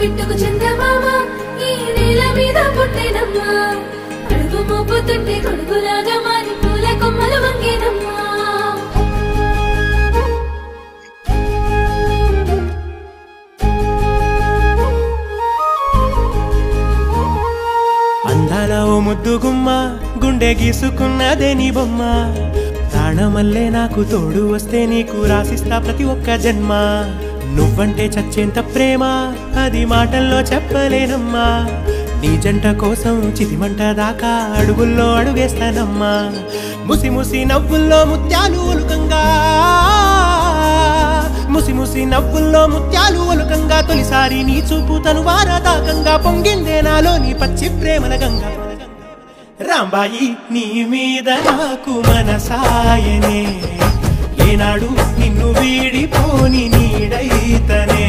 పిట్టుకు చందమామ ఈ నేల మీద పుట్టేనమ్మా అడుగు మోపుతుంటే కొడుకులాగా మారి పూల కొమ్మలు వంగేనమ్మా అందాల ఓ ముద్దు గుమ్మ గుండె గీసుకున్నదే నీ బొమ్మ ప్రాణమల్లే నాకు తోడు వస్తే నీకు రాసిస్తా ప్రతి ఒక్క జన్మ నువ్వంటే చచ్చేంత ప్రేమ అది మాటల్లో చెప్పలేనమ్మా నీ జంట కోసం చితిమంట దాకా అడుగుల్లో అడుగేస్తానమ్మా ముసి ముసి నవ్వుల్లో ముత్యాలు ఒలుకంగా ముసి ముసి నవ్వుల్లో ముత్యాలు ఒలుకంగా తొలిసారి నీ చూపు తను వారదాకంగా పొంగిందే నాలో నీ పచ్చి ప్రేమల గంగా రాంబాయి నీ మీద నాకు మనసాయనే ఏనాడు నిన్ను వీడిపోని నీడైతనే